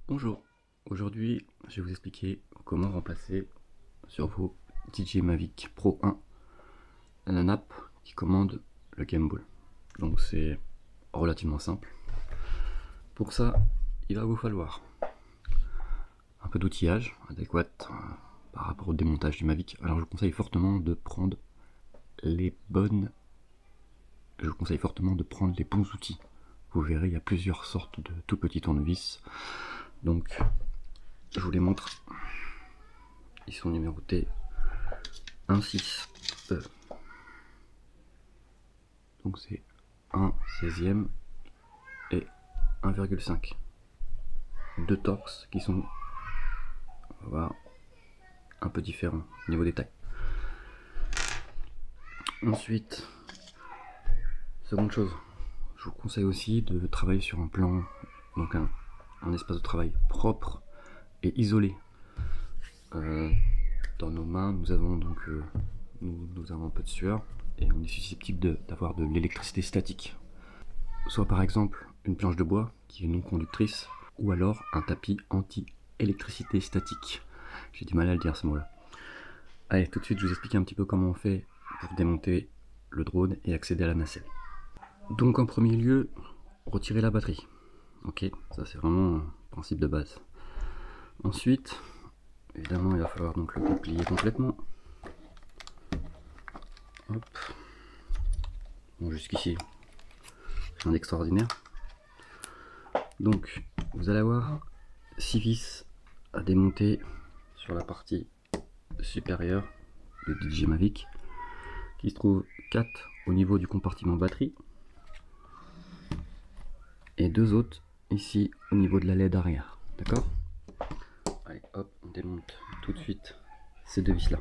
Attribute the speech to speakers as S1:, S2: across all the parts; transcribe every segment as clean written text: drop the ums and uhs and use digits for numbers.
S1: Bonjour, aujourd'hui je vais vous expliquer comment remplacer sur vos DJ Mavic Pro 1 la nappe qui commande le gimbal. Donc c'est relativement simple. Pour ça, il va vous falloir un peu d'outillage adéquat par rapport au démontage du Mavic. Alors je vous conseille fortement de prendre les bons outils. Vous verrez, il y a plusieurs sortes de tout petits tournevis. Donc je vous les montre. Ils sont numérotés 1,6E. Donc c'est 1/16e et 1,5. Deux torx qui sont, on va voir, un peu différents au niveau des tailles. Ensuite, seconde chose, je vous conseille aussi de travailler sur un plan, donc un espace de travail propre et isolé. Dans nos mains, nous avons donc nous avons un peu de sueur et on est susceptible d'avoir de l'électricité statique. Soit par exemple une planche de bois qui est non conductrice, ou alors un tapis anti-électricité statique. J'ai du mal à le dire ce mot-là. Allez, tout de suite je vous explique un petit peu comment on fait pour démonter le drone et accéder à la nacelle. Donc en premier lieu, retirer la batterie. Ok, ça c'est vraiment un principe de base. Ensuite, évidemment il va falloir donc le déplier complètement. Hop. Bon, jusqu'ici, rien d'extraordinaire. Donc vous allez avoir 6 vis à démonter sur la partie supérieure du DJ Mavic, qui se trouve 4 au niveau du compartiment batterie et 2 autres ici au niveau de la LED arrière. D'accord? Allez, hop, on démonte tout de suite ces deux vis là.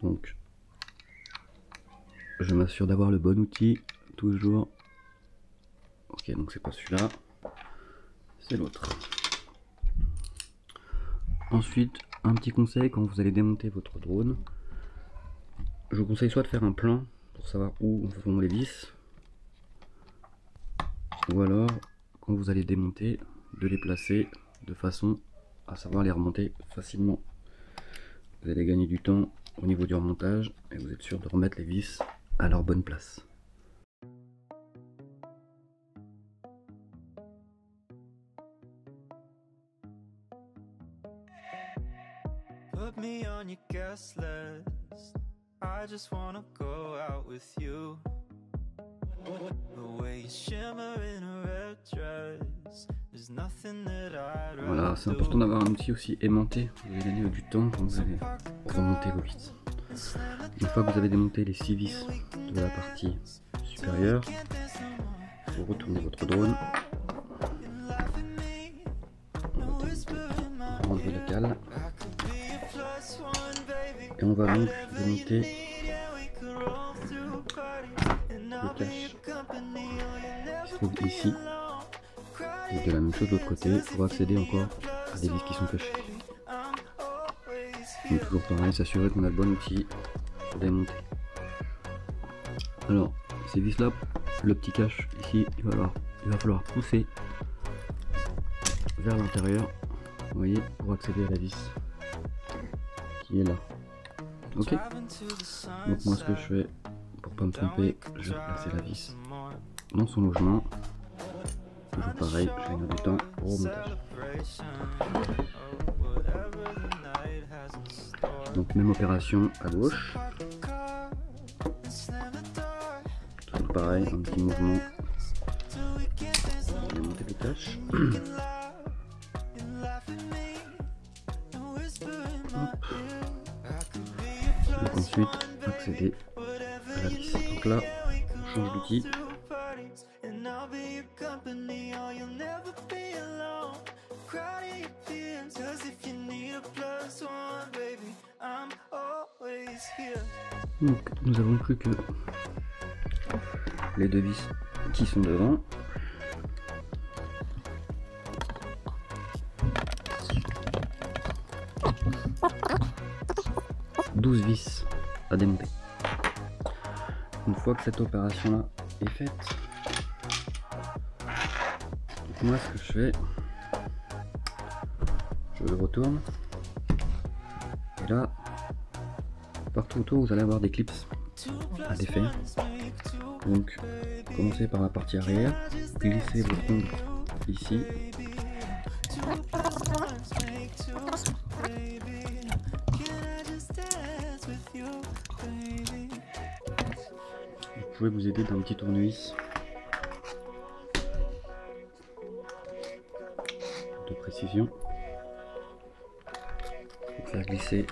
S1: Donc je m'assure d'avoir le bon outil toujours. Ok, donc c'est pas celui-là, c'est l'autre. Ensuite, un petit conseil quand vous allez démonter votre drone, je vous conseille soit de faire un plan pour savoir où vont les vis, ou alors quand vous allez démonter, de les placer de façon à savoir les remonter facilement. Vous allez gagner du temps au niveau du remontage et vous êtes sûr de remettre les vis à leur bonne place.
S2: Put me on your guest list. I just wanna go out with you. The way you shimmer in a red dress. There's nothing that I'd rather.
S1: Voilà, c'est important d'avoir un outil aussi aimanté. Vous allez gagner du temps quand vous allez remonter vos vis. Une fois que vous avez démonté les 6 vis de la partie supérieure, vous retournez votre drone. On va enlever la cale. Et on va donc démonter le cache qui se trouve ici. Et de la même chose de l'autre côté pour accéder encore à des vis qui sont cachées. Donc toujours pareil, s'assurer qu'on a le bon outil pour démonter. Alors ces vis là, le petit cache ici, il va falloir pousser vers l'intérieur, vous voyez, pour accéder à la vis qui est là. Ok, donc moi ce que je fais pour pas me tromper, je vais placer la vis dans son logement. Toujours pareil, je gagne du temps au remontage. Donc même opération à gauche. Toujours pareil, un petit mouvement. On va monter les tâches. Donc ensuite accéder à la vis. Donc là on change d'outil. Donc nous avons plus que les deux vis qui sont devant. « 12 vis à démonter. Une fois que cette opération là est faite, donc moi ce que je fais, je le retourne. Et là, partout autour, vous allez avoir des clips à défaire. Donc, commencez par la partie arrière, glissez votre ongle ici. Vous pouvez vous aider d'un petit tournevis de précision pour faire glisser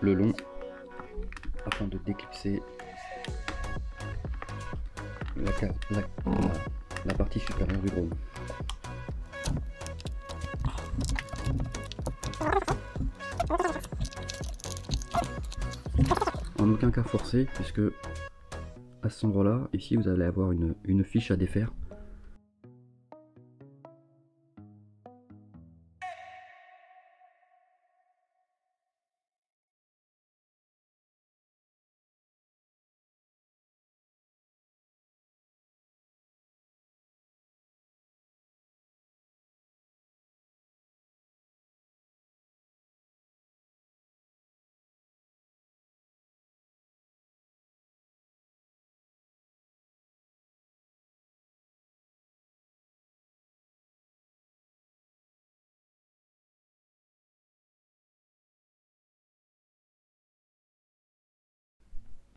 S1: le long afin de déclipser la partie supérieure du drone. En aucun cas forcé, puisque à cet endroit là, ici vous allez avoir une fiche à défaire.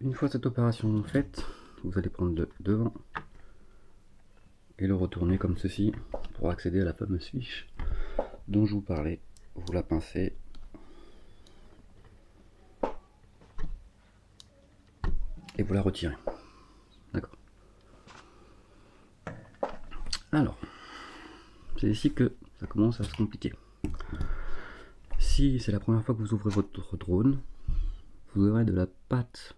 S1: Une fois cette opération faite, vous allez prendre le devant et le retourner comme ceci pour accéder à la fameuse fiche dont je vous parlais. Vous la pincez et vous la retirez. D'accord. Alors, c'est ici que ça commence à se compliquer. Si c'est la première fois que vous ouvrez votre drone, vous aurez de la pâte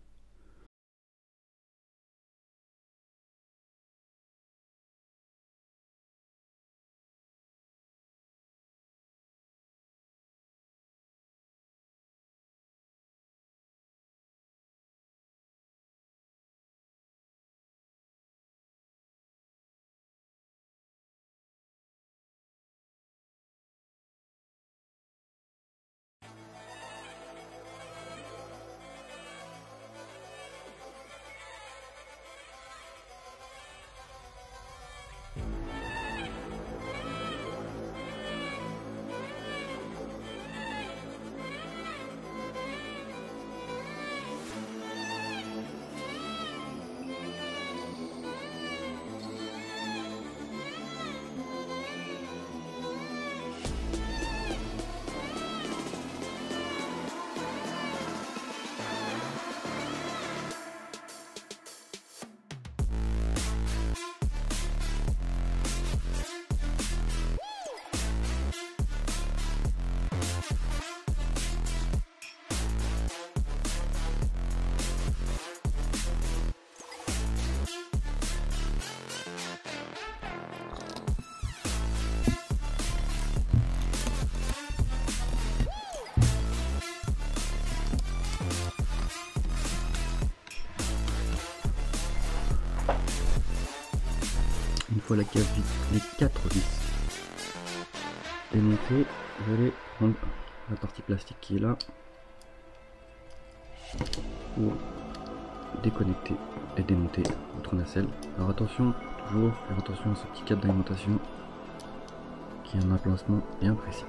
S1: Une fois les 4 vis démontées, vous allez prendre la partie plastique qui est là pour déconnecter et démonter votre nacelle. Alors attention, toujours faire attention à ce petit câble d'alimentation qui a un emplacement bien précis.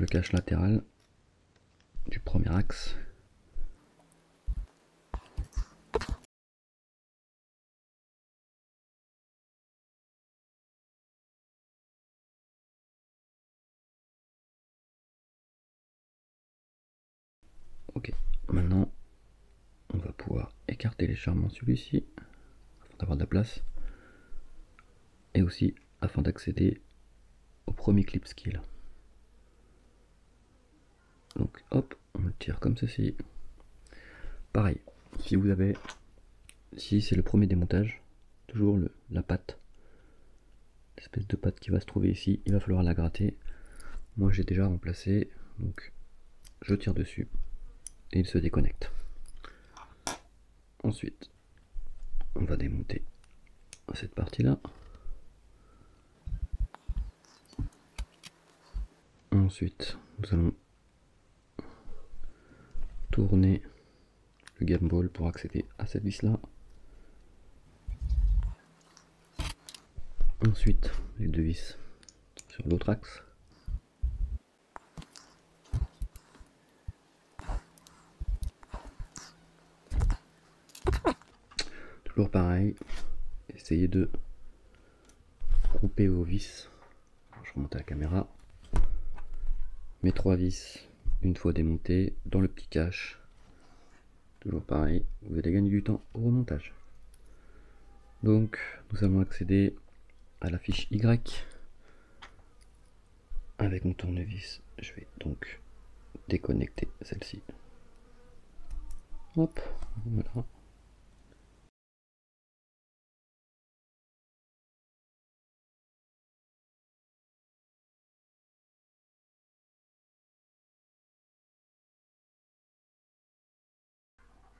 S1: le cache latéral du premier axe. Ok, maintenant on va pouvoir écarter légèrement celui-ci afin d'avoir de la place et aussi afin d'accéder au premier clip qui est là. Donc hop, on le tire comme ceci. Pareil, si c'est le premier démontage, toujours la patte, l'espèce de patte qui va se trouver ici, il va falloir la gratter. Moi j'ai déjà remplacé, donc je tire dessus et il se déconnecte. Ensuite, on va démonter cette partie-là. Ensuite, nous allons tourner le game ball pour accéder à cette vis-là. Ensuite, les deux vis sur l'autre axe. Toujours pareil, essayez de grouper vos vis. Je remonte à la caméra. Mes trois vis, une fois démontées, dans le petit cache. Toujours pareil, vous allez gagner du temps au remontage. Donc, nous allons accéder à la fiche Y. Avec mon tournevis, je vais donc déconnecter celle-ci. Hop, voilà.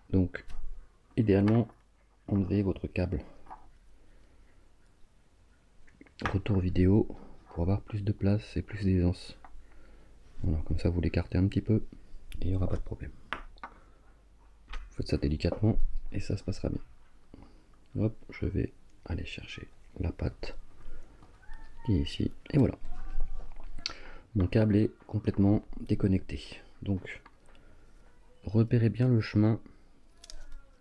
S1: Donc, idéalement, enlevez votre câble retour vidéo pour avoir plus de place et plus d'aisance. Voilà, comme ça vous l'écartez un petit peu et il n'y aura pas de problème. Vous faites ça délicatement et ça se passera bien. Hop, je vais aller chercher la patte qui est ici et voilà. Mon câble est complètement déconnecté. Donc, repérez bien le chemin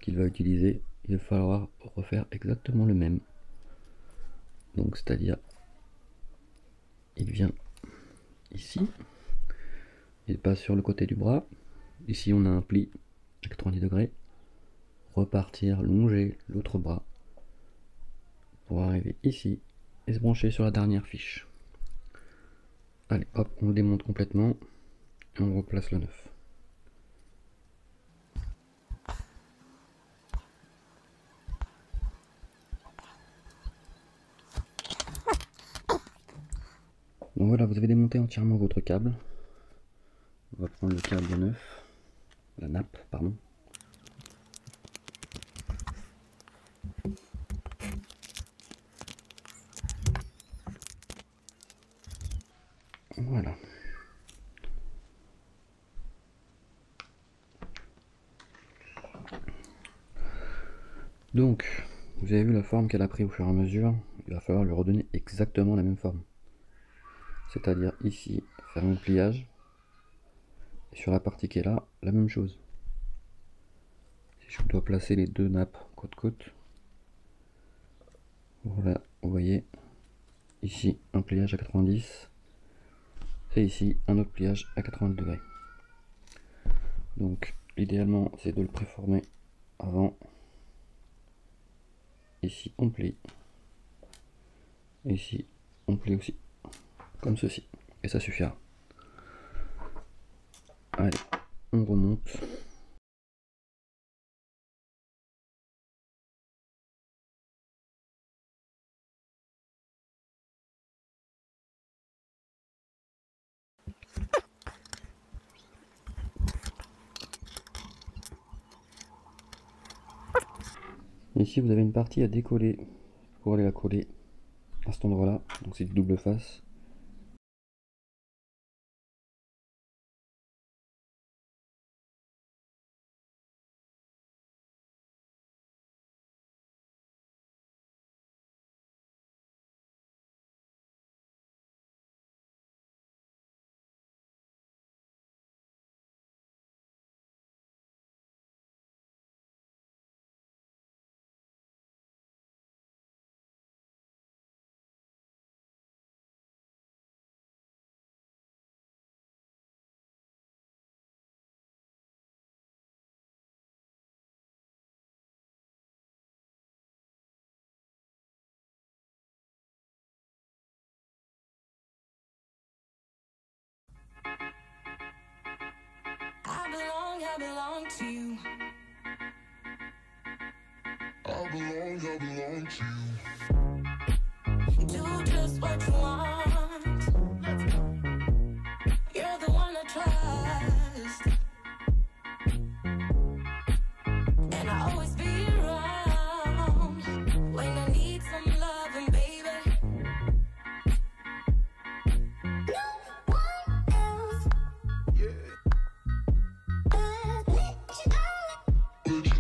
S1: qu'il va utiliser. Il va falloir refaire exactement le même. Donc, c'est-à-dire, il vient ici, il passe sur le côté du bras. Ici, on a un pli à 90 degrés. Repartir, longer l'autre bras pour arriver ici et se brancher sur la dernière fiche. Allez, hop, on le démonte complètement et on replace le neuf. Donc voilà, vous avez démonté entièrement votre câble. On va prendre le câble neuf, la nappe, pardon. Voilà. Donc, vous avez vu la forme qu'elle a pris au fur et à mesure. Il va falloir lui redonner exactement la même forme. C'est-à-dire ici, faire un pliage. Et sur la partie qui est là, la même chose. Si je dois placer les deux nappes côte à côte. Voilà, vous voyez. Ici, un pliage à 90. Et ici, un autre pliage à 90 degrés. Donc, idéalement, c'est de le préformer avant. Ici, on plie. Et ici, on plie aussi. Comme ceci. Et ça suffira. Allez, on remonte. Ici, vous avez une partie à décoller pour aller la coller à cet endroit-là. Donc, c'est du double face.
S2: I belong to you. I belong to you. Do just what you want. You're the one I trust. And I always be around when I need some loving, baby. No one else. Yeah. Let you down. Let you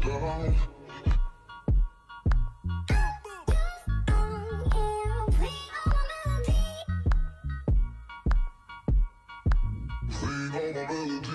S2: down.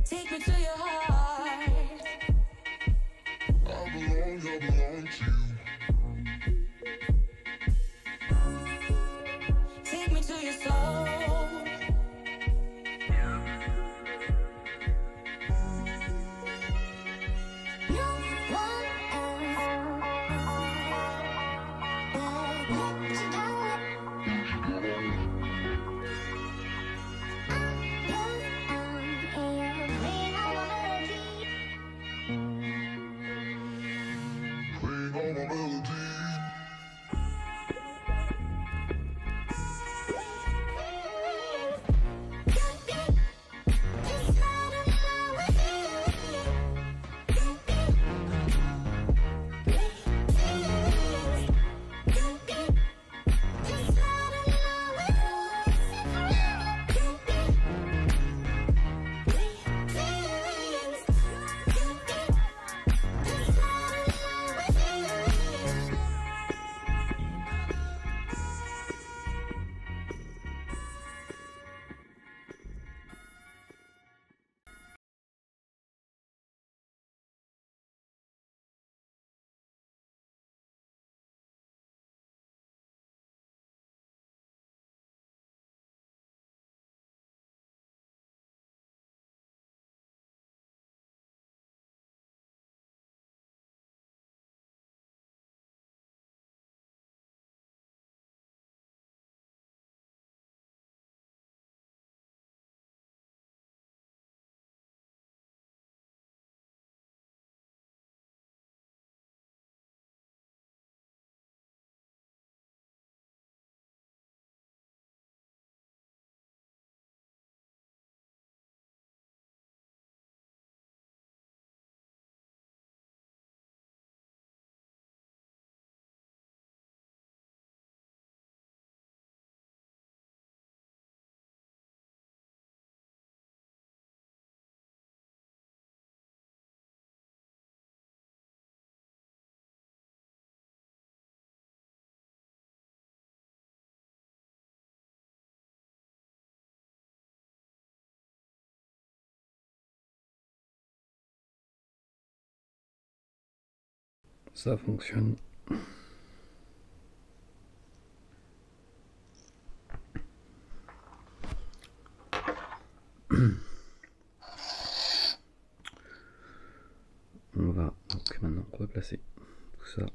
S2: Take me to your heart. I belong to you. Take me to your soul. No one else. Let you down.
S1: Ça fonctionne. On va donc maintenant replacer tout ça